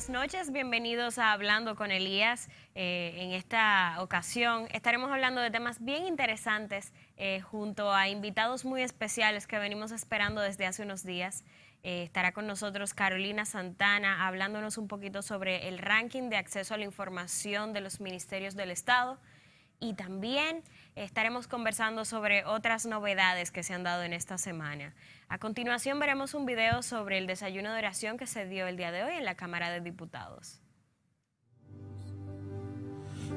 buenas noches, bienvenidos a Hablando con Elías. En esta ocasión estaremos hablando de temas bien interesantes junto a invitados muy especiales que venimos esperando desde hace unos días. Estará con nosotros Carolina Santana hablándonos un poquito sobre el ranking de acceso a la información de los ministerios del Estado. Y también estaremos conversando sobre otras novedades que se han dado en esta semana. A continuación veremos un video sobre el desayuno de oración que se dio el día de hoy en la Cámara de Diputados.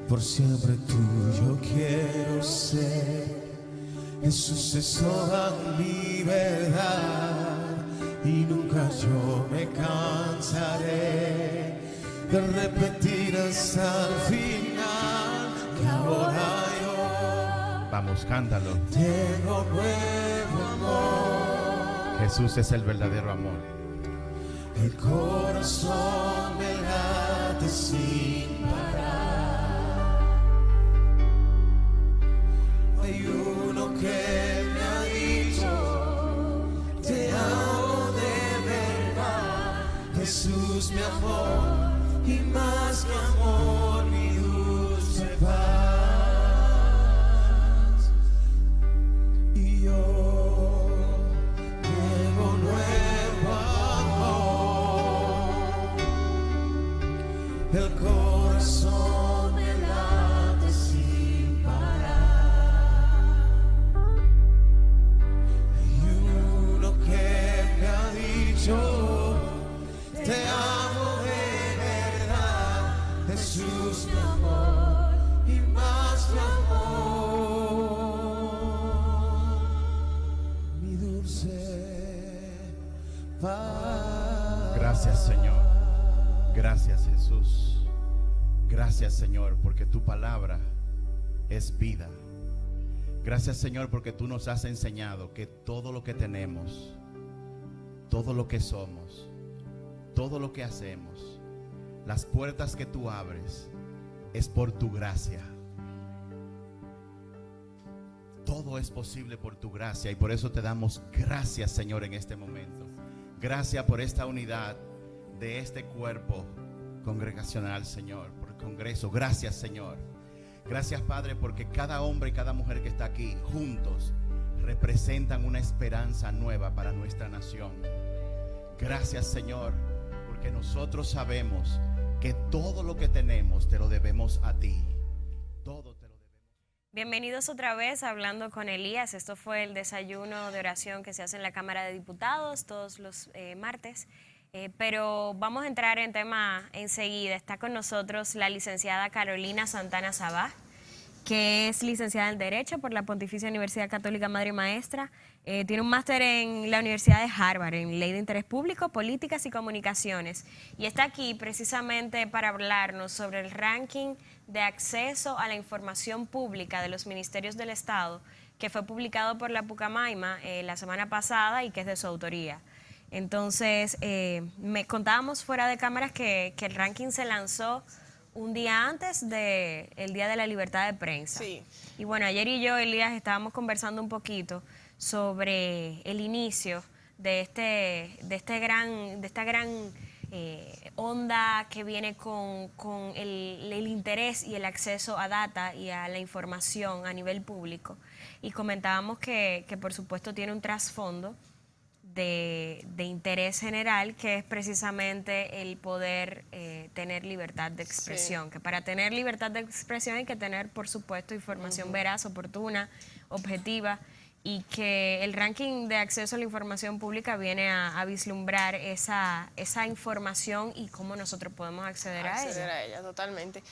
Por siempre tuyo quiero ser, Jesús es toda mi verdad, y nunca yo me cansaré de repetir hasta el final que ahora yo, vamos, cántalo. tengo nuevo amor. Jesús es el verdadero amor. El corazón me late sin parar. Hay uno que me ha dicho, te amo de verdad. Jesús, mi amor, y más que amor, mi dulce paz. Y yo tengo nuevo amor. El corazón me late sin parar. Hay uno que me ha dicho, te amo de verdad, Jesús, mi amor, y más mi amor, mi dulce paz. Gracias, Señor. Gracias, Jesús. Gracias, Señor, porque tu palabra es vida. Gracias, Señor, porque tú nos has enseñado que todo lo que tenemos, todo lo que somos, todo lo que hacemos, las puertas que tú abres, es por tu gracia. Todo es posible por tu gracia, y por eso te damos gracias, Señor, en este momento. Gracias por esta unidad de este cuerpo congregacional, Señor, por el Congreso. Gracias, Señor. Gracias, Padre, porque cada hombre y cada mujer que está aquí juntos representan una esperanza nueva para nuestra nación. Gracias, Señor, porque nosotros sabemos que todo lo que tenemos te lo debemos a ti. Todo te lo debemos. Bienvenidos otra vez a Hablando con Elías. Esto fue el desayuno de oración que se hace en la Cámara de Diputados todos los martes. Pero vamos a entrar en tema enseguida. Está con nosotros la licenciada Carolina Santana Sabá, que es licenciada en Derecho por la Pontificia Universidad Católica Madre y Maestra. Tiene un máster en la Universidad de Harvard en Ley de Interés Público, Políticas y Comunicaciones. Y está aquí precisamente para hablarnos sobre el ranking de acceso a la información pública de los ministerios del Estado, que fue publicado por la Pucamaima la semana pasada y que es de su autoría. Entonces, me contábamos fuera de cámaras que el ranking se lanzó un día antes del Día de la Libertad de Prensa. Sí. Y bueno, ayer y yo, Elías, estábamos conversando un poquito sobre el inicio de esta gran onda que viene con el interés y el acceso a data y a la información a nivel público. Y comentábamos que por supuesto tiene un trasfondo de interés general, que es precisamente el poder tener libertad de expresión. Sí. Que para tener libertad de expresión hay que tener, por supuesto, información veraz, oportuna, objetiva, y que el ranking de acceso a la información pública viene a vislumbrar esa información y cómo nosotros podemos acceder a ella. Acceder a ella, totalmente.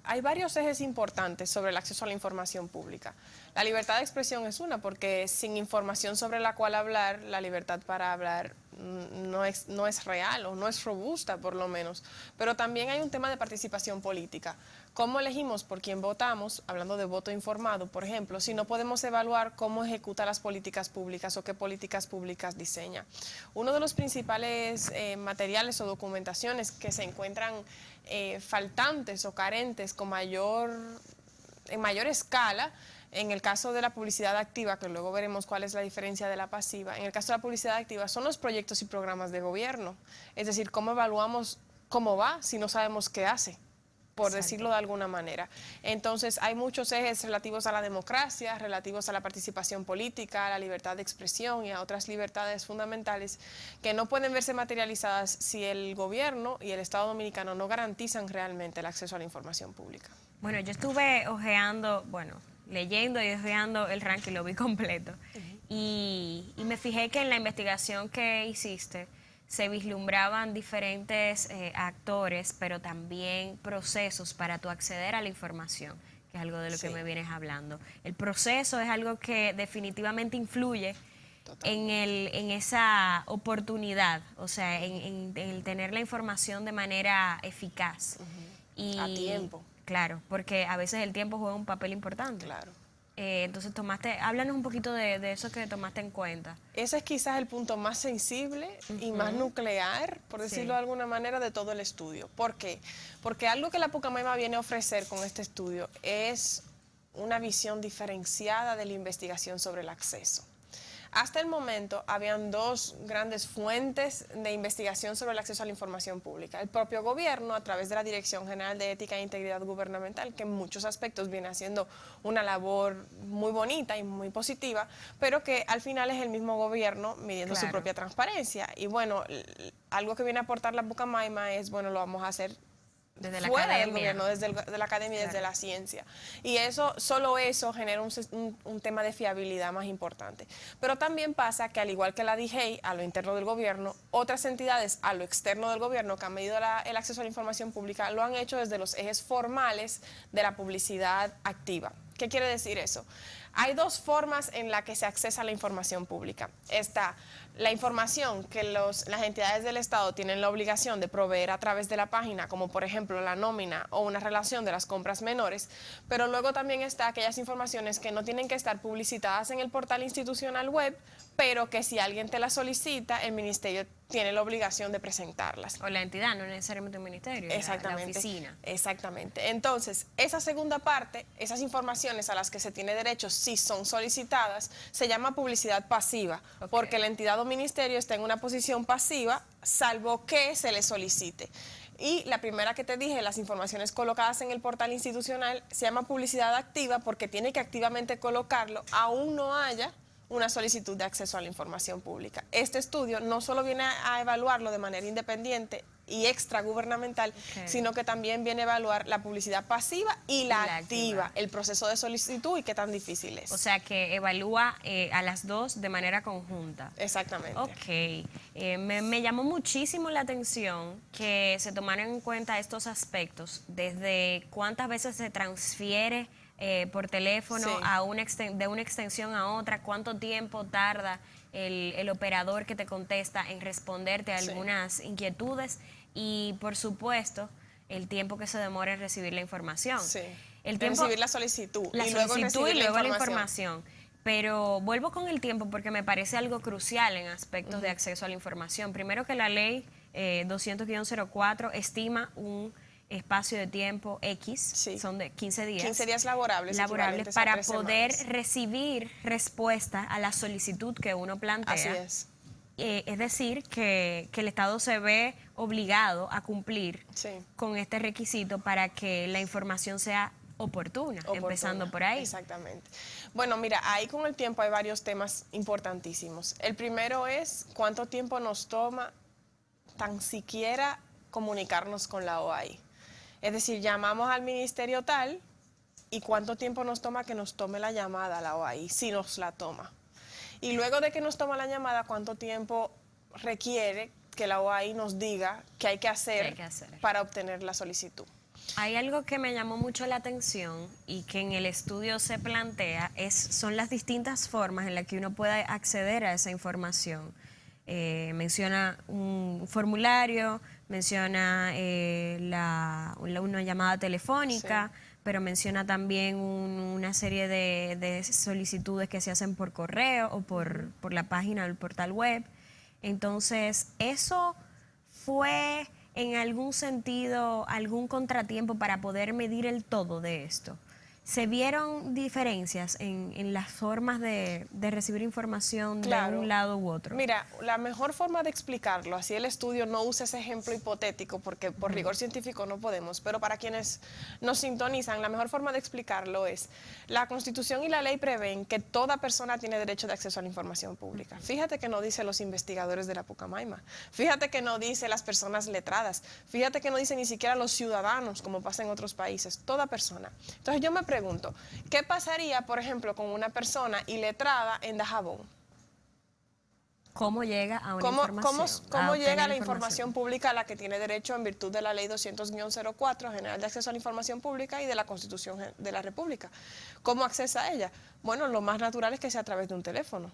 Hay varios ejes importantes sobre el acceso a la información pública. La libertad de expresión es una, porque sin información sobre la cual hablar, la libertad para hablar no es real o no es robusta, por lo menos. Pero también hay un tema de participación política. ¿Cómo elegimos por quién votamos? Hablando de voto informado, por ejemplo, si no podemos evaluar cómo ejecuta las políticas públicas o qué políticas públicas diseña. Uno de los principales materiales o documentaciones que se encuentran faltantes o carentes en mayor escala, en el caso de la publicidad activa, que luego veremos cuál es la diferencia de la pasiva, en el caso de la publicidad activa son los proyectos y programas de gobierno. Es decir, cómo evaluamos cómo va si no sabemos qué hace, por Exacto. decirlo de alguna manera. Entonces, hay muchos ejes relativos a la democracia, relativos a la participación política, a la libertad de expresión y a otras libertades fundamentales que no pueden verse materializadas si el gobierno y el Estado dominicano no garantizan realmente el acceso a la información pública. Bueno, yo estuve ojeando, bueno, leyendo y ojeando el ranking, lo vi completo. Y me fijé que en la investigación que hiciste se vislumbraban diferentes actores, pero también procesos para tú acceder a la información, que es algo de lo que Sí. me vienes hablando. El proceso es algo que definitivamente influye en esa oportunidad, o sea, en el tener la información de manera eficaz. Y, A tiempo. Claro, porque a veces el tiempo juega un papel importante. Claro. Entonces háblanos un poquito de eso que tomaste en cuenta. Ese es quizás el punto más sensible y más nuclear, por decirlo de alguna manera, de todo el estudio. ¿Por qué? Porque algo que la Pucamaima viene a ofrecer con este estudio es una visión diferenciada de la investigación sobre el acceso. Hasta el momento habían dos grandes fuentes de investigación sobre el acceso a la información pública. El propio gobierno, a través de la Dirección General de Ética e Integridad Gubernamental, que en muchos aspectos viene haciendo una labor muy bonita y muy positiva, pero que al final es el mismo gobierno midiendo su Claro. propia transparencia. Y bueno, algo que viene a aportar la Pucamaima es, bueno, lo vamos a hacer Desde la fuera del academia. gobierno, de la academia y desde Claro. la ciencia. Y solo eso genera un tema de fiabilidad más importante. Pero también pasa que, al igual que la DGEI, a lo interno del gobierno, otras entidades a lo externo del gobierno que han medido el acceso a la información pública lo han hecho desde los ejes formales de la publicidad activa. ¿Qué quiere decir eso? Hay dos formas en las que se accesa a la información pública. Está la información que las entidades del Estado tienen la obligación de proveer a través de la página, como por ejemplo la nómina o una relación de las compras menores, pero luego también está aquellas informaciones que no tienen que estar publicitadas en el portal institucional web, pero que si alguien te las solicita, el ministerio tiene la obligación de presentarlas. O la entidad, no necesariamente un ministerio, Exactamente. la oficina. Exactamente. Entonces, esa segunda parte, esas informaciones a las que se tiene derecho si son solicitadas, se llama publicidad pasiva, Ok. porque la entidad o ministerio está en una posición pasiva, salvo que se le solicite. Y la primera que te dije, las informaciones colocadas en el portal institucional, se llama publicidad activa porque tiene que activamente colocarlo, aún no haya una solicitud de acceso a la información pública. Este estudio no solo viene a evaluarlo de manera independiente y extragubernamental, Ok. sino que también viene a evaluar la publicidad pasiva y la la activa, activa. el proceso de solicitud y qué tan difícil es. O sea, que evalúa a las dos de manera conjunta. Exactamente. Ok, me llamó muchísimo la atención que se tomaran en cuenta estos aspectos, desde cuántas veces se transfiere por teléfono Sí. a de una extensión a otra, cuánto tiempo tarda el operador que te contesta en responderte a Sí. algunas inquietudes y, por supuesto, el tiempo que se demora en recibir la información. Sí. El De tiempo, recibir la solicitud la y luego solicitud recibir y luego la información. información. Pero vuelvo con el tiempo porque me parece algo crucial en aspectos de acceso a la información. Primero que la ley 200-04 estima un espacio de tiempo X, Sí. son de 15 días. 15 días laborables. equivalentes a para 3 poder semanas. recibir respuesta a la solicitud que uno plantea. Así es. Es decir, que el Estado se ve obligado a cumplir Sí. con este requisito para que la información sea oportuna, empezando Oportuna. por ahí. Exactamente. Bueno, mira, ahí con el tiempo hay varios temas importantísimos. El primero es cuánto tiempo nos toma tan siquiera comunicarnos con la OAI. Es decir, llamamos al ministerio tal y cuánto tiempo nos toma que nos tome la llamada a la OAI, si nos la toma. Y luego de que nos toma la llamada, cuánto tiempo requiere que la OAI nos diga qué hay que hacer, para obtener la solicitud. Hay algo que me llamó mucho la atención y que en el estudio se plantea, son las distintas formas en las que uno puede acceder a esa información. Menciona un formulario, menciona una llamada telefónica, Sí. pero menciona también una serie de solicitudes que se hacen por correo o por la página del portal web. Entonces, eso fue en algún sentido algún contratiempo para poder medir el todo de esto. ¿Se vieron diferencias en las formas de recibir información Claro. de un lado u otro? Mira, la mejor forma de explicarlo, así el estudio no usa ese ejemplo hipotético porque por rigor científico no podemos, pero para quienes nos sintonizan, la mejor forma de explicarlo es, la Constitución y la ley prevén que toda persona tiene derecho de acceso a la información pública. Fíjate que no dice los investigadores de la Pucamaima, fíjate que no dice las personas letradas, fíjate que no dice ni siquiera los ciudadanos, como pasa en otros países, toda persona. Entonces yo me pregunto, ¿qué pasaría, por ejemplo, con una persona iletrada en Dajabón? ¿Cómo llega a una ¿Cómo información? cómo a llega obtener la información pública a la que tiene derecho en virtud de la Ley 200-04, General de Acceso a la Información Pública, y de la Constitución de la República? ¿Cómo accesa a ella? Bueno, lo más natural es que sea a través de un teléfono.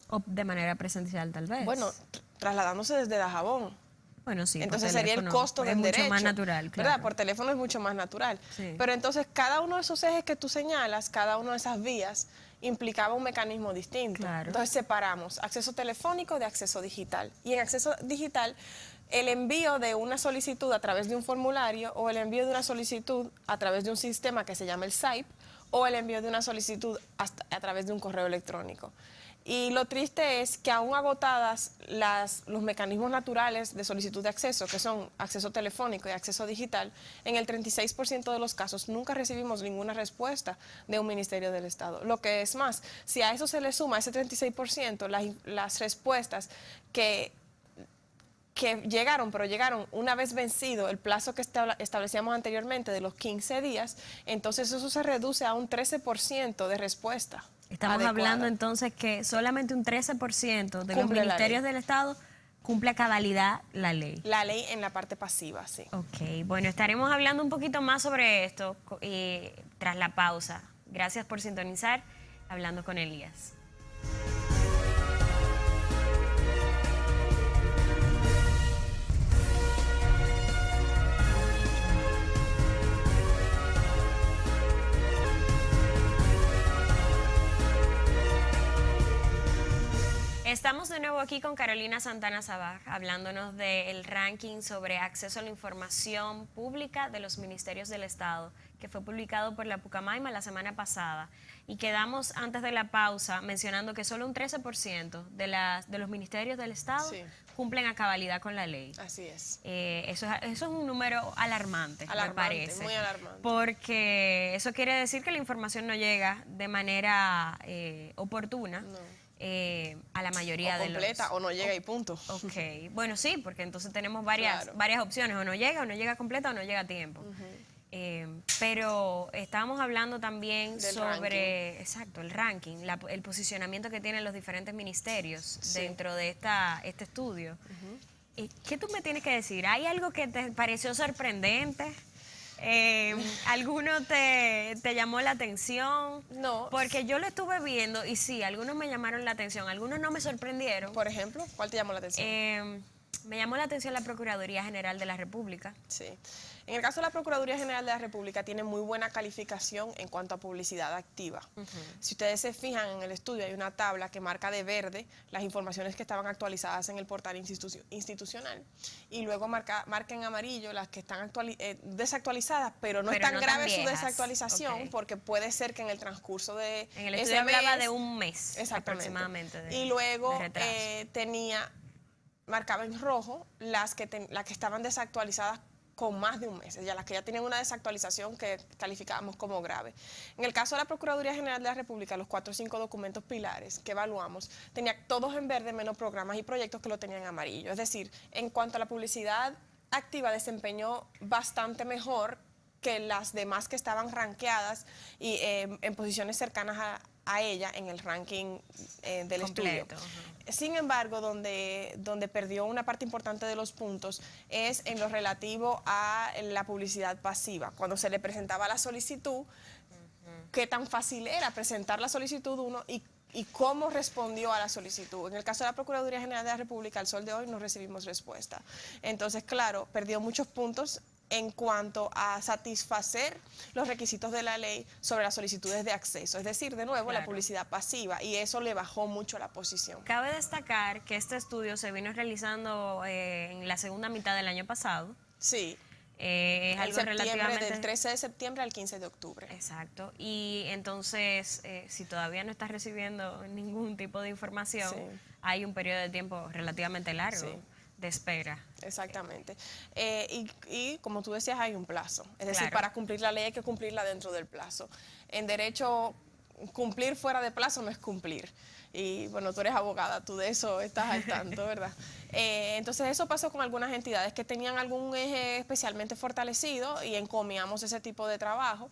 O de manera presencial, tal vez. Bueno, trasladándose desde Dajabón. Bueno, sí. por Entonces sería el teléfono costo es del derecho. mucho más natural, claro. ¿Verdad? Por teléfono es mucho más natural. Sí. Pero entonces cada uno de esos ejes que tú señalas, cada una de esas vías, implicaba un mecanismo distinto. Claro. Entonces separamos acceso telefónico de acceso digital. Y en acceso digital, el envío de una solicitud a través de un formulario o el envío de una solicitud a través de un sistema que se llama el SAIP o el envío de una solicitud a través de un correo electrónico. Y lo triste es que aún agotadas los mecanismos naturales de solicitud de acceso, que son acceso telefónico y acceso digital, en el 36% de los casos nunca recibimos ninguna respuesta de un Ministerio del Estado. Lo que es más, si a eso se le suma, a ese 36%, las respuestas que llegaron, pero llegaron una vez vencido el plazo que establecíamos anteriormente de los 15 días, entonces eso se reduce a un 13% de respuesta. Estamos adecuada. hablando entonces que solamente un 13% de los Cumple la ministerios ley. del Estado cumple a cabalidad la ley. La ley en la parte pasiva, sí. Ok, bueno, estaremos hablando un poquito más sobre esto tras la pausa. Gracias por sintonizar, Hablando con Elías. Estamos de nuevo aquí con Carolina Santana Sabaj, hablándonos del ranking sobre acceso a la información pública de los ministerios del Estado, que fue publicado por la Pucamaima la semana pasada. Y quedamos antes de la pausa mencionando que solo un 13% de los ministerios del Estado Sí. cumplen a cabalidad con la ley. Así es. Eso es un número alarmante, me Alarmante, parece. muy alarmante. Porque eso quiere decir que la información no llega de manera oportuna. No. A la mayoría O de los... completa o no llega y punto. Ok, bueno, sí, porque entonces tenemos varias, Claro. varias opciones, o no llega completa o no llega a tiempo. Pero estábamos hablando también Del sobre, exacto, el ranking, el posicionamiento que tienen los diferentes ministerios Sí. dentro de este estudio. ¿Qué tú me tienes que decir? ¿Hay algo que te pareció sorprendente? ¿Alguno te llamó la atención? No. Porque yo lo estuve viendo y sí, algunos me llamaron la atención, algunos no me sorprendieron. Por ejemplo, ¿cuál te llamó la atención? Me llamó la atención la Procuraduría General de la República. Sí. En el caso de la Procuraduría General de la República tiene muy buena calificación en cuanto a publicidad activa. Si ustedes se fijan en el estudio hay una tabla que marca de verde las informaciones que estaban actualizadas en el portal institucional y luego marca en amarillo las que están desactualizadas, pero no es Pero tan no tan grave su viejas. desactualización Ok. porque puede ser que en el transcurso de En el ese estudio hablaba mes- de un mes Exactamente. aproximadamente. Y luego de retraso. marcaba en rojo las que estaban desactualizadas con más de un mes, ya las que ya tenían una desactualización que calificábamos como grave. En el caso de la Procuraduría General de la República, los 4 o 5 documentos pilares que evaluamos, tenía todos en verde menos programas y proyectos que lo tenían en amarillo. Es decir, en cuanto a la publicidad activa, desempeñó bastante mejor que las demás que estaban rankeadas y en posiciones cercanas a ella en el ranking del Completo, estudio. Sin embargo, donde perdió una parte importante de los puntos es en lo relativo a la publicidad pasiva. Cuando se le presentaba la solicitud, qué tan fácil era presentar la solicitud uno y cómo respondió a la solicitud. En el caso de la Procuraduría General de la República, al sol de hoy no recibimos respuesta. Entonces, claro, perdió muchos puntos en cuanto a satisfacer los requisitos de la ley sobre las solicitudes de acceso, es decir, de nuevo, la Claro. publicidad pasiva, y eso le bajó mucho la posición. Cabe destacar que este estudio se vino realizando en la segunda mitad del año pasado. Sí, Es algo relativamente... Del 13 de septiembre al 15 de octubre. Exacto. Y entonces, si todavía no estás recibiendo ningún tipo de información, Sí. hay un periodo de tiempo relativamente largo Sí. de espera. Exactamente. Y como tú decías, hay un plazo. Es decir, Claro. para cumplir la ley hay que cumplirla dentro del plazo. En derecho, cumplir fuera de plazo no es cumplir. Y bueno, tú eres abogada, tú de eso estás al tanto, ¿verdad? Entonces eso pasó con algunas entidades que tenían algún eje especialmente fortalecido y encomiamos ese tipo de trabajo,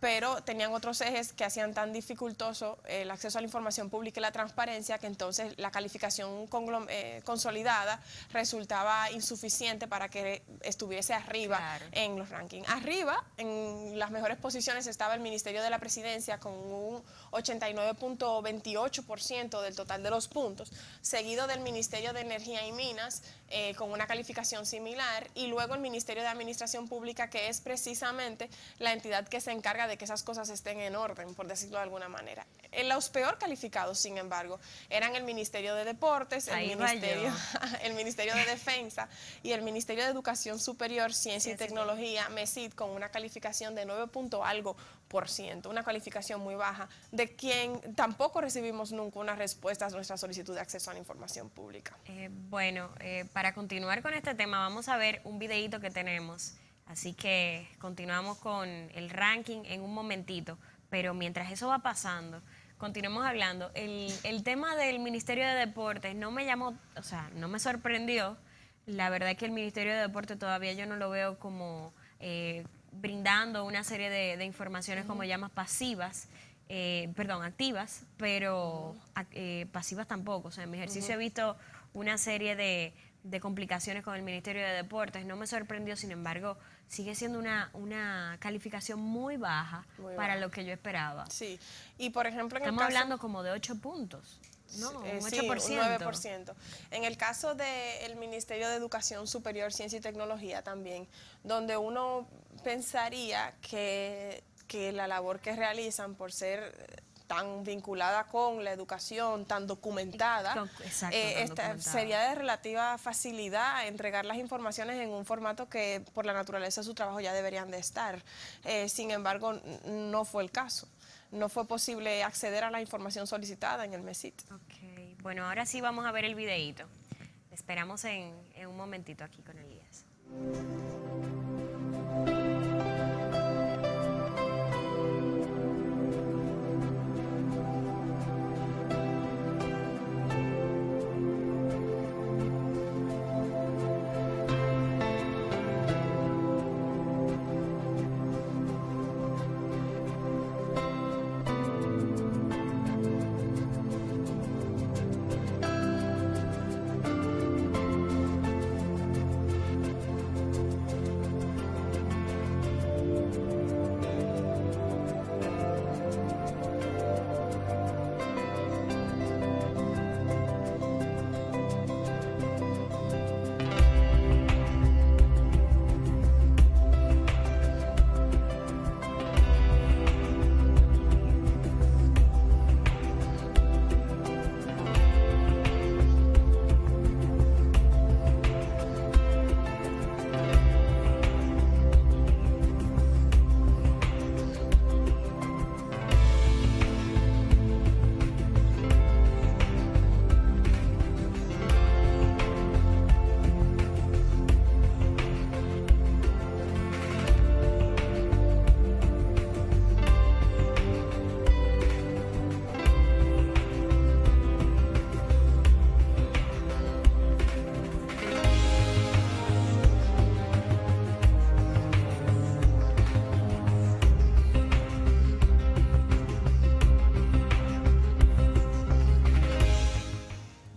pero tenían otros ejes que hacían tan dificultoso el acceso a la información pública y la transparencia que entonces la calificación consolidada resultaba insuficiente para que estuviese arriba Claro. en los rankings. Arriba, en las mejores posiciones, estaba el Ministerio de la Presidencia con un 89.28% del total de los puntos, seguido del Ministerio de Energía y Minas con una calificación similar, y luego el Ministerio de Administración Pública, que es precisamente la entidad que se encarga de que esas cosas estén en orden, por decirlo de alguna manera. Los peor calificados, sin embargo, eran el Ministerio de Deportes, Ahí el va Ministerio, yo. el Ministerio de Defensa y el Ministerio de Educación Superior, Ciencia y Tecnología, MESID, con una calificación de 9 punto algo por ciento, una calificación muy baja, de quien tampoco recibimos nunca una respuesta a nuestra solicitud de acceso a la información pública. Bueno, para continuar con este tema, vamos a ver un videíto que tenemos. Así que continuamos con el ranking en un momentito. Pero mientras eso va pasando, continuemos hablando. El tema del Ministerio de Deportes no me llamó, o sea, no me sorprendió. La verdad es que el Ministerio de Deportes todavía yo no lo veo como brindando una serie de informaciones como llamas pasivas, perdón, activas, pero pasivas tampoco. O sea, en mi ejercicio he visto una serie de complicaciones con el Ministerio de Deportes. No me sorprendió, sin embargo, sigue siendo una calificación muy baja para lo que yo esperaba. Sí, y por ejemplo, Estamos hablando como de 8 puntos. No, un 8%. Sí, un 9%. En el caso del Ministerio de Educación Superior, Ciencia y Tecnología también, donde uno pensaría que la labor que realizan por ser tan vinculada con la educación, tan documentada, Exacto, tan documentada, sería de relativa facilidad entregar las informaciones en un formato que por la naturaleza de su trabajo ya deberían de estar. Sin embargo, no fue el caso. No fue posible acceder a la información solicitada en el MESID. Ok, bueno, ahora sí vamos a ver el videíto. Esperamos en un momentito aquí con Elías.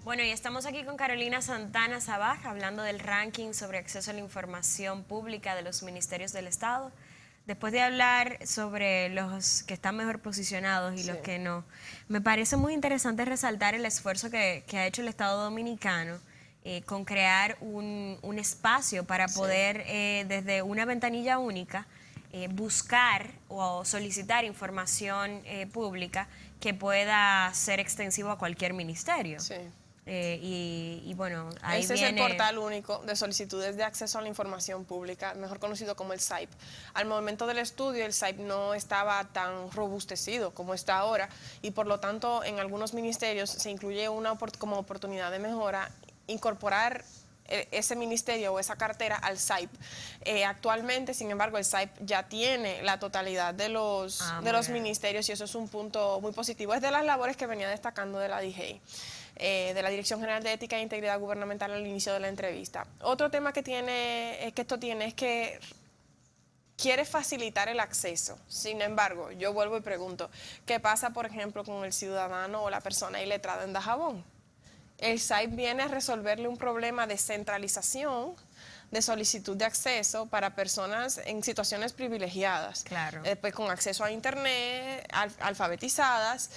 Bueno, y estamos aquí con Carolina Santana Sabaj hablando del ranking sobre acceso a la información pública de los ministerios del Estado. Después de hablar sobre los que están mejor posicionados y los que no, me parece muy interesante resaltar el esfuerzo que ha hecho el Estado Dominicano con crear un espacio para poder, desde una ventanilla única, buscar o solicitar información pública que pueda ser extensivo a cualquier ministerio. Sí. y bueno, ahí Ese viene... es el portal único de solicitudes de acceso a la información pública, mejor conocido como el SAIP. Al momento del estudio, el SAIP no estaba tan robustecido como está ahora y por lo tanto en algunos ministerios se incluye como oportunidad de mejora incorporar ese ministerio o esa cartera al SAIP. Actualmente, sin embargo, el SAIP ya tiene la totalidad de los ministerios y eso es un punto muy positivo. Es de las labores que venía destacando de la DGI. De la Dirección General de Ética e Integridad Gubernamental al inicio de la entrevista. Otro tema que esto tiene es que quiere facilitar el acceso. Sin embargo, yo vuelvo y pregunto, ¿qué pasa, por ejemplo, con el ciudadano o la persona iletrada en Dajabón? El SAIP viene a resolverle un problema de centralización de solicitud de acceso para personas en situaciones privilegiadas. Claro. Pues con acceso a internet, alfabetizadas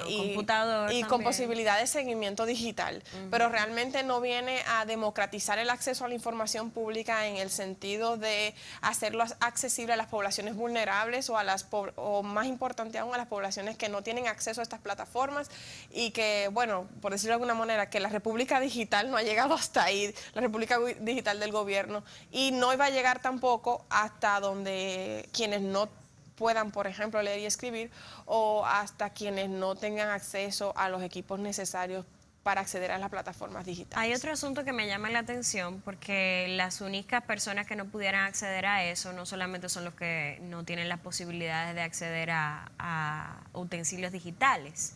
y con posibilidad de seguimiento digital. Pero realmente no viene a democratizar el acceso a la información pública en el sentido de hacerlo accesible a las poblaciones vulnerables o más importante aún a las poblaciones que no tienen acceso a estas plataformas y que, bueno, por decirlo de alguna manera, que la República Digital no ha llegado hasta ahí, la República Digital del gobierno, y no iba a llegar tampoco hasta donde quienes no puedan, por ejemplo, leer y escribir, o hasta quienes no tengan acceso a los equipos necesarios para acceder a las plataformas digitales. Hay otro asunto que me llama la atención porque las únicas personas que no pudieran acceder a eso no solamente son los que no tienen las posibilidades de acceder a utensilios digitales,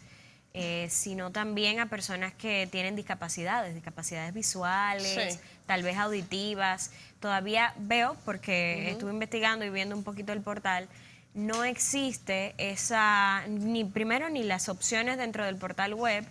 sino también a personas que tienen discapacidades visuales, sí, tal vez auditivas. Todavía veo, porque estuve investigando y viendo un poquito el portal, no existe ni las opciones dentro del portal web,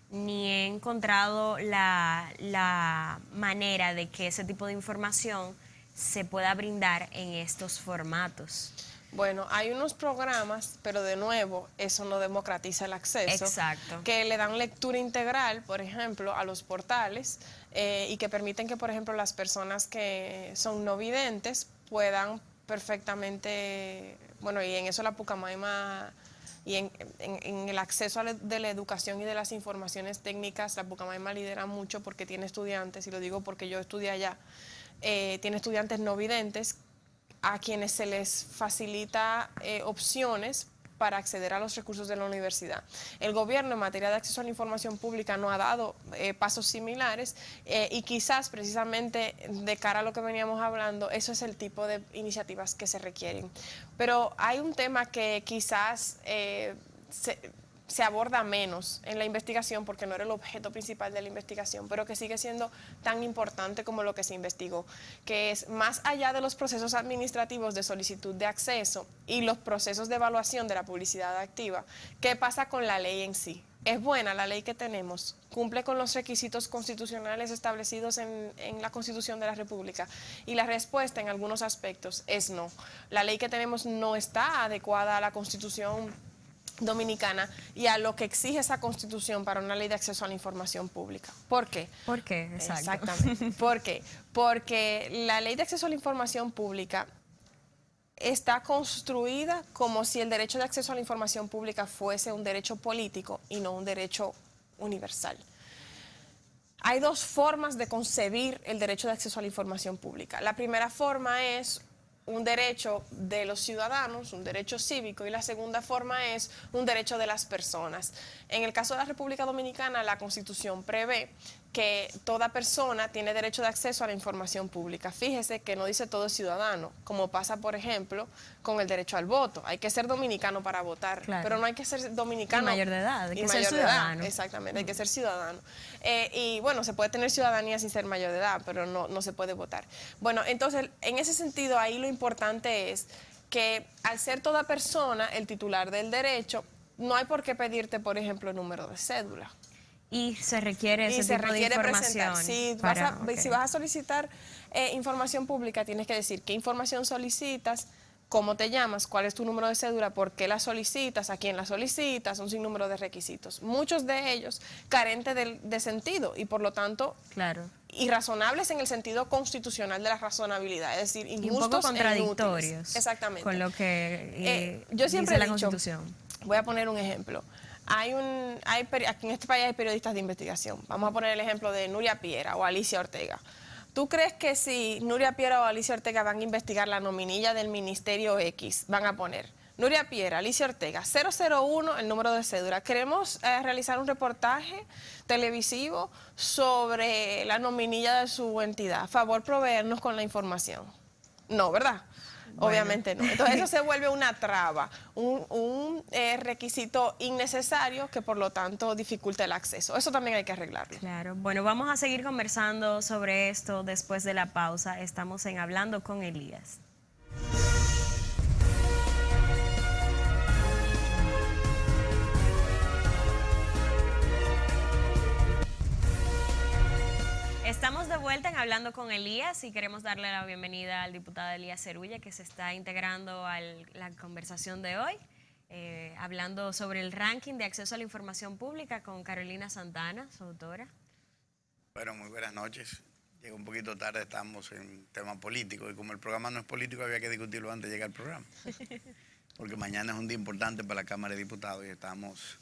ni he encontrado la manera de que ese tipo de información se pueda brindar en estos formatos. Bueno, hay unos programas, pero de nuevo, eso no democratiza el acceso. Exacto. Que le dan lectura integral, por ejemplo, a los portales y que permiten que, por ejemplo, las personas que son no videntes puedan perfectamente, bueno, y en eso la Pucamaima y en el acceso de la educación y de las informaciones técnicas, la Pucamaima lidera mucho porque tiene estudiantes, y lo digo porque yo estudié allá, tiene estudiantes no videntes a quienes se les facilita opciones para acceder a los recursos de la universidad. El gobierno en materia de acceso a la información pública no ha dado pasos similares y quizás precisamente de cara a lo que veníamos hablando, eso es el tipo de iniciativas que se requieren. Pero hay un tema que quizás se aborda menos en la investigación porque no era el objeto principal de la investigación, pero que sigue siendo tan importante como lo que se investigó, que es más allá de los procesos administrativos de solicitud de acceso y los procesos de evaluación de la publicidad activa, ¿qué pasa con la ley en sí? ¿Es buena la ley que tenemos? ¿Cumple con los requisitos constitucionales establecidos en la Constitución de la República? Y la respuesta en algunos aspectos es no. La ley que tenemos no está adecuada a la Constitución dominicana y a lo que exige esa Constitución para una ley de acceso a la información pública. ¿Por qué? ¿Por qué? Exacto. Exactamente. ¿Por qué? Porque la ley de acceso a la información pública está construida como si el derecho de acceso a la información pública fuese un derecho político y no un derecho universal. Hay dos formas de concebir el derecho de acceso a la información pública. La primera forma es un derecho de los ciudadanos, un derecho cívico, y la segunda forma es un derecho de las personas. En el caso de la República Dominicana, la Constitución prevé que toda persona tiene derecho de acceso a la información pública. Fíjese que no dice todo ciudadano, como pasa, por ejemplo, con el derecho al voto. Hay que ser dominicano para votar, claro, pero no hay que ser dominicano. Y mayor de edad, hay que ser mayor de edad, ciudadano. exactamente, hay que ser ciudadano. Y bueno, se puede tener ciudadanía sin ser mayor de edad, pero no se puede votar. Bueno, entonces, en ese sentido, ahí lo importante es que al ser toda persona el titular del derecho, no hay por qué pedirte, por ejemplo, el número de cédula. Y se requiere ese tipo de información. Si vas a solicitar información pública, tienes que decir qué información solicitas, cómo te llamas, cuál es tu número de cédula, por qué la solicitas, a quién la solicitas, un sinnúmero de requisitos. Muchos de ellos carentes de sentido y por lo tanto claro, irrazonables en el sentido constitucional de la razonabilidad, es decir, injustos y un poco contradictorios. E inútiles. Exactamente. Con lo que yo siempre dice la he dicho, Constitución. voy a poner un ejemplo. aquí en este país hay periodistas de investigación. Vamos a poner el ejemplo de Nuria Piera o Alicia Ortega. ¿Tú crees que si Nuria Piera o Alicia Ortega van a investigar la nominilla del Ministerio X, van a poner Nuria Piera, Alicia Ortega, 001, el número de cédula? Queremos realizar un reportaje televisivo sobre la nominilla de su entidad. Favor proveernos con la información. No, ¿verdad? Bueno. Obviamente no. Entonces eso se vuelve una traba, un requisito innecesario que por lo tanto dificulta el acceso. Eso también hay que arreglarlo. Claro. Bueno, vamos a seguir conversando sobre esto después de la pausa. Estamos en Hablando con Elías. Estamos de vuelta en Hablando con Elías y queremos darle la bienvenida al diputado Elías Cerulla, que se está integrando a la conversación de hoy, hablando sobre el ranking de acceso a la información pública con Carolina Santana, su autora. Bueno, muy buenas noches. Llego un poquito tarde, estamos en tema político y como el programa no es político había que discutirlo antes de llegar al programa. Porque mañana es un día importante para la Cámara de Diputados y estamos,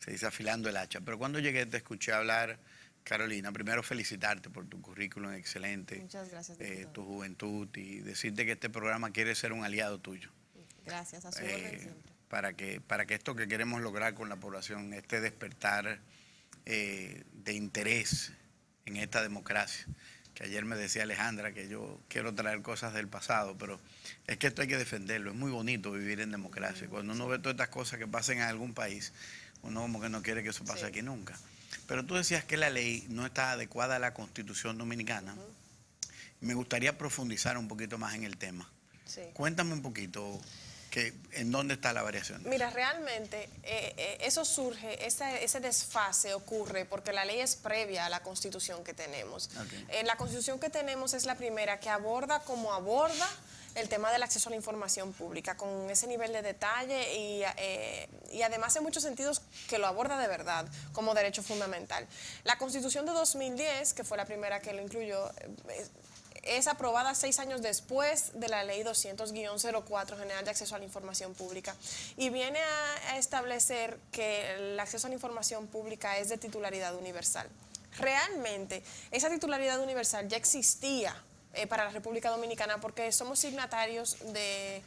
se dice, afilando el hacha. Pero cuando llegué te escuché hablar, Carolina, primero felicitarte por tu currículum excelente. Muchas gracias, tu juventud y decirte que este programa quiere ser un aliado tuyo. Gracias, a su orden siempre. Para que esto que queremos lograr con la población, este despertar de interés en esta democracia, que ayer me decía Alejandra que yo quiero traer cosas del pasado, pero es que esto hay que defenderlo, es muy bonito vivir en democracia. Cuando uno ve todas estas cosas que pasan en algún país, uno como que no quiere que eso pase aquí nunca. Pero tú decías que la ley no está adecuada a la Constitución Dominicana. Me gustaría profundizar un poquito más en el tema. Sí. Cuéntame un poquito en dónde está la variación. Mira, realmente eso surge, ese desfase ocurre porque la ley es previa a la Constitución que tenemos. Okay. La Constitución que tenemos es la primera que aborda como aborda el tema del acceso a la información pública, con ese nivel de detalle y además en muchos sentidos que lo aborda de verdad como derecho fundamental. La Constitución de 2010, que fue la primera que lo incluyó, es aprobada 6 años después de la Ley 200-04 General de Acceso a la Información Pública y viene a establecer que el acceso a la información pública es de titularidad universal. Realmente, esa titularidad universal ya existía para la República Dominicana porque somos signatarios de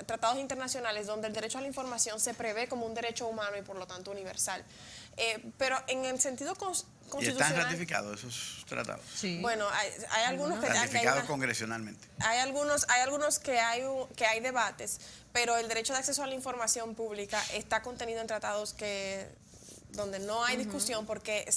tratados internacionales donde el derecho a la información se prevé como un derecho humano y por lo tanto universal. Pero en el sentido constitucional... ¿Y están ratificados esos tratados? Sí. Bueno, hay algunos que... Ratificados congresionalmente. Hay algunos que hay debates, pero el derecho de acceso a la información pública está contenido en tratados donde no hay discusión porque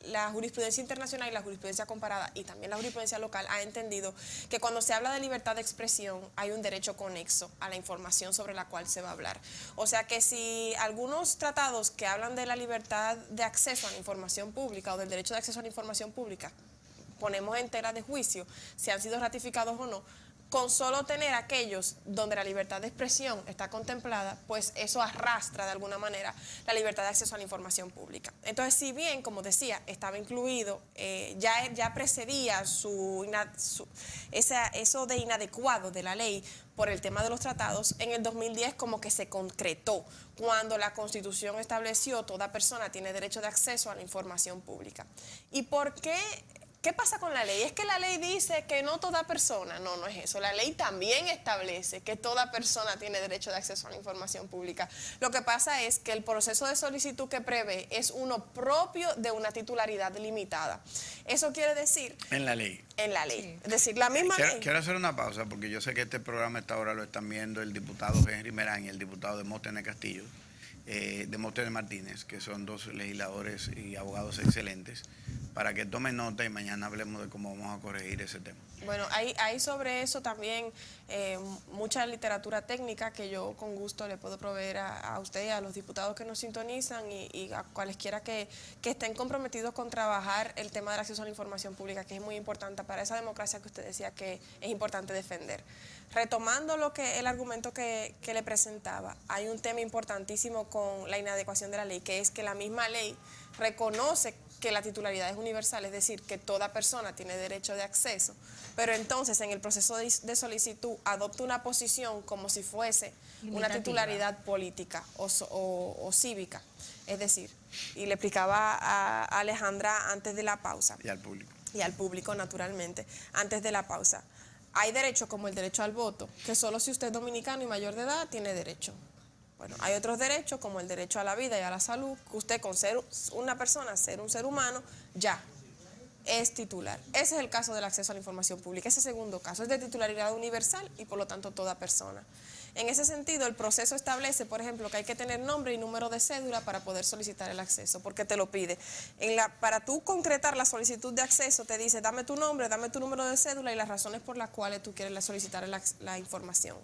la jurisprudencia internacional y la jurisprudencia comparada y también la jurisprudencia local ha entendido que cuando se habla de libertad de expresión hay un derecho conexo a la información sobre la cual se va a hablar. O sea que si algunos tratados que hablan de la libertad de acceso a la información pública o del derecho de acceso a la información pública ponemos en tela de juicio si han sido ratificados o no, con solo tener aquellos donde la libertad de expresión está contemplada, pues eso arrastra de alguna manera la libertad de acceso a la información pública. Entonces, si bien, como decía, estaba incluido, ya precedía eso de inadecuado de la ley por el tema de los tratados, en el 2010 como que se concretó cuando la Constitución estableció toda persona tiene derecho de acceso a la información pública. ¿Y por qué? ¿Qué pasa con la ley? Es que la ley dice que no toda persona, no es eso. La ley también establece que toda persona tiene derecho de acceso a la información pública. Lo que pasa es que el proceso de solicitud que prevé es uno propio de una titularidad limitada. Eso quiere decir... En la ley. En la ley. Sí. Es decir, la misma ley. Quiero hacer una pausa porque yo sé que este programa esta hora lo están viendo el diputado Henry Merán y el diputado Demóstenes Castillo, Demóstenes Martínez, que son dos legisladores y abogados excelentes, para que tomen nota y mañana hablemos de cómo vamos a corregir ese tema. Bueno, hay sobre eso también mucha literatura técnica que yo con gusto le puedo proveer a usted y a los diputados que nos sintonizan y a cualesquiera que estén comprometidos con trabajar el tema del acceso a la información pública, que es muy importante para esa democracia que usted decía que es importante defender. Retomando el argumento que le presentaba, hay un tema importantísimo con la inadecuación de la ley, que es que la misma ley reconoce que la titularidad es universal, es decir, que toda persona tiene derecho de acceso, pero entonces en el proceso de solicitud adopta una posición como si fuese una Limitativa. titularidad política o cívica. Es decir, y le explicaba a Alejandra antes de la pausa, Y al público. y al público naturalmente, antes de la pausa, hay derechos como el derecho al voto, que solo si usted es dominicano y mayor de edad tiene derecho. Bueno, hay otros derechos como el derecho a la vida y a la salud, que usted con ser una persona, ser un ser humano, ya es titular. Ese es el caso del acceso a la información pública. Ese segundo caso es de titularidad universal y por lo tanto toda persona. En ese sentido, el proceso establece, por ejemplo, que hay que tener nombre y número de cédula para poder solicitar el acceso, porque te lo pide. Para tú concretar la solicitud de acceso, te dice, dame tu nombre, dame tu número de cédula y las razones por las cuales tú quieres solicitar la información.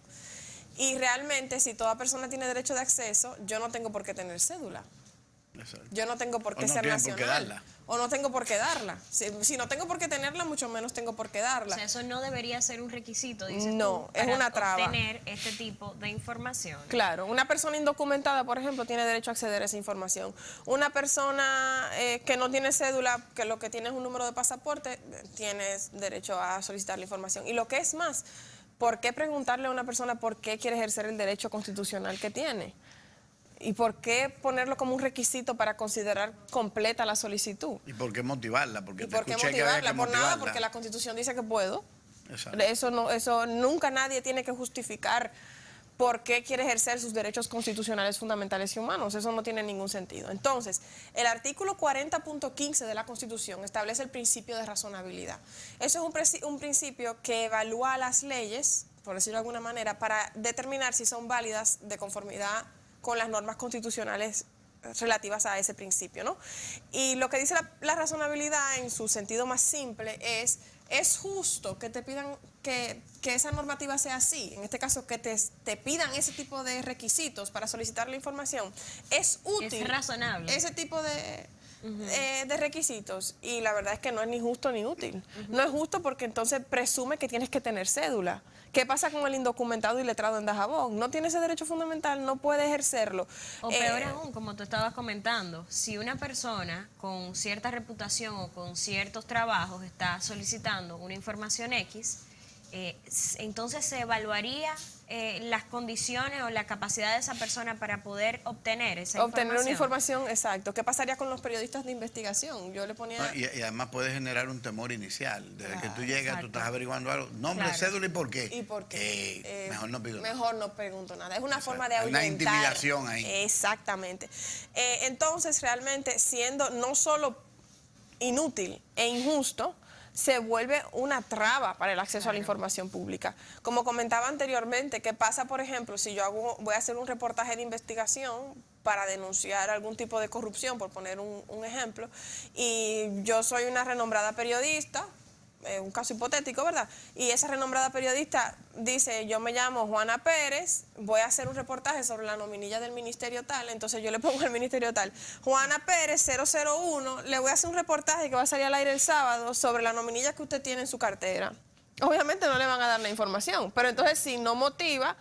Y realmente, si toda persona tiene derecho de acceso, yo no tengo por qué tener cédula. Exacto. Yo no tengo por qué O no ser tienen por qué nacional. darla. O no tengo por qué darla. Si no tengo por qué tenerla, mucho menos tengo por qué O darla. sea, eso no debería ser un requisito, dices No, tú, es para una traba. obtener este tipo de información. Claro, una persona indocumentada, por ejemplo, tiene derecho a acceder a esa información. Una persona que no tiene cédula, que lo que tiene es un número de pasaporte, tiene derecho a solicitar la información. Y lo que es más, ¿por qué preguntarle a una persona por qué quiere ejercer el derecho constitucional que tiene? ¿Y por qué ponerlo como un requisito para considerar completa la solicitud? ¿Y por qué motivarla? Porque ¿Y te por qué escuché que había que motivarla? Por nada, motivarla. porque la Constitución dice que puedo. Exacto. Eso nunca nadie tiene que justificar por qué quiere ejercer sus derechos constitucionales fundamentales y humanos. Eso no tiene ningún sentido. Entonces, el artículo 40.15 de la Constitución establece el principio de razonabilidad. Eso es un principio que evalúa las leyes, por decirlo de alguna manera, para determinar si son válidas de conformidad con las normas constitucionales relativas a ese principio, ¿no? Y lo que dice la razonabilidad en su sentido más simple es justo que te pidan que esa normativa sea así, en este caso que te pidan ese tipo de requisitos para solicitar la información, es útil. Es razonable. Ese tipo de requisitos, y la verdad es que no es ni justo ni útil. No es justo porque entonces presume que tienes que tener cédula. ¿Qué pasa con el indocumentado y letrado en Dajabón? No tiene ese derecho fundamental, no puede ejercerlo. O peor aún, como tú estabas comentando, si una persona con cierta reputación o con ciertos trabajos está solicitando una información X, entonces se evaluaría las condiciones o la capacidad de esa persona para poder obtener esa Obtener una información, exacto. ¿Qué pasaría con los periodistas de investigación? Yo le ponía... Y además puede generar un temor inicial. Desde que tú llegas, exacto. tú estás averiguando algo. Nombre, Claro. cédula y por qué. ¿Y por qué? Mejor no pido nada. Mejor no pregunto nada. Es una forma de hay una ahuyentar. intimidación ahí. Exactamente. Entonces, realmente, siendo no solo inútil e injusto, se vuelve una traba para el acceso a la información pública. Como comentaba anteriormente, ¿qué pasa, por ejemplo, si yo voy a hacer un reportaje de investigación para denunciar algún tipo de corrupción, por poner un ejemplo, y yo soy una renombrada periodista, un caso hipotético, ¿verdad? Y esa renombrada periodista dice, yo me llamo Juana Pérez, voy a hacer un reportaje sobre la nominilla del ministerio tal, entonces yo le pongo al ministerio tal, Juana Pérez 001, le voy a hacer un reportaje que va a salir al aire el sábado sobre la nominilla que usted tiene en su cartera. Obviamente no le van a dar la información, pero entonces si no motiva,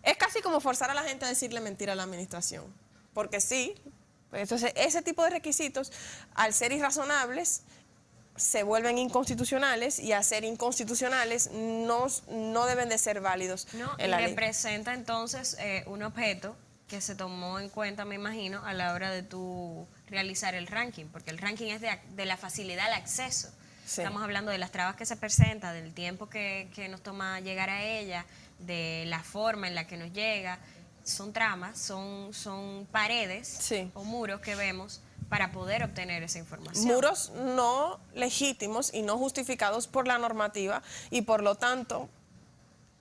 es casi como forzar a la gente a decirle mentira a la administración, porque sí, entonces ese tipo de requisitos, al ser irrazonables, se vuelven inconstitucionales, y a ser inconstitucionales no deben de ser válidos No, y en la ley. representa entonces un objeto que se tomó en cuenta, me imagino, a la hora de tú realizar el ranking, porque el ranking es de la facilidad al acceso. Sí. Estamos hablando de las trabas que se presentan, del tiempo que nos toma llegar a ella, de la forma en la que nos llega. Son tramas, son paredes Sí. o muros que vemos para poder obtener esa información. Muros no legítimos y no justificados por la normativa, y por lo tanto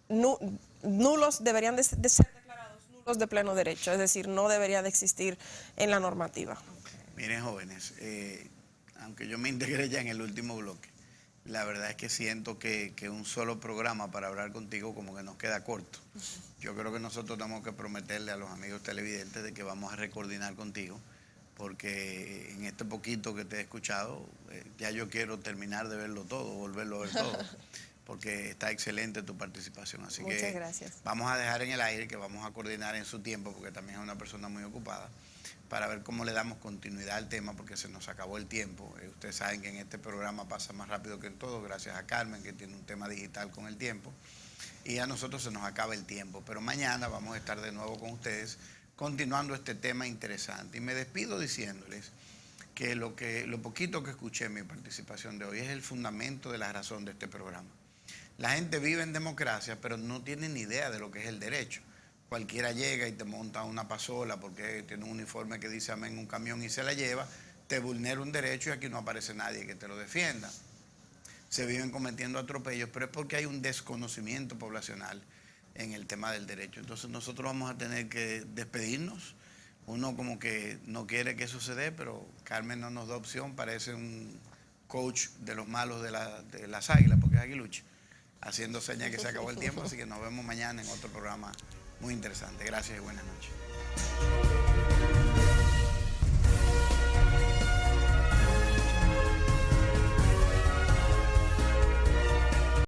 nulos deberían de ser declarados nulos de pleno derecho, es decir, no debería de existir en la normativa. Miren, jóvenes, aunque yo me integré ya en el último bloque, la verdad es que siento que un solo programa para hablar contigo como que nos queda corto. Yo creo que nosotros tenemos que prometerle a los amigos televidentes de que vamos a recoordinar contigo, porque en este poquito que te he escuchado, ya yo quiero terminar de verlo todo, volverlo a ver todo, porque está excelente tu participación. Así Muchas que gracias. vamos a dejar en el aire que vamos a coordinar en su tiempo, porque también es una persona muy ocupada. para ver cómo le damos continuidad al tema, porque se nos acabó el tiempo. Ustedes saben que en este programa pasa más rápido que en todo, gracias a Carmen, que tiene un tema digital con el tiempo, y a nosotros se nos acaba el tiempo. Pero mañana vamos a estar de nuevo con ustedes, continuando este tema interesante. Y me despido diciéndoles que lo poquito que escuché en mi participación de hoy es el fundamento de la razón de este programa. La gente vive en democracia, pero no tiene ni idea de lo que es el derecho. Cualquiera llega y te monta una pasola porque tiene un uniforme que dice amén en un camión y se la lleva, te vulnera un derecho y aquí no aparece nadie que te lo defienda. Se viven cometiendo atropellos, pero es porque hay un desconocimiento poblacional en el tema del derecho. Entonces nosotros vamos a tener que despedirnos. Uno como que no quiere que eso se dé, pero Carmen no nos da opción, parece un coach de los malos de las águilas, porque es aguiluche, haciendo señas que se acabó el tiempo, así que nos vemos mañana en otro programa muy interesante. Gracias y buenas noches.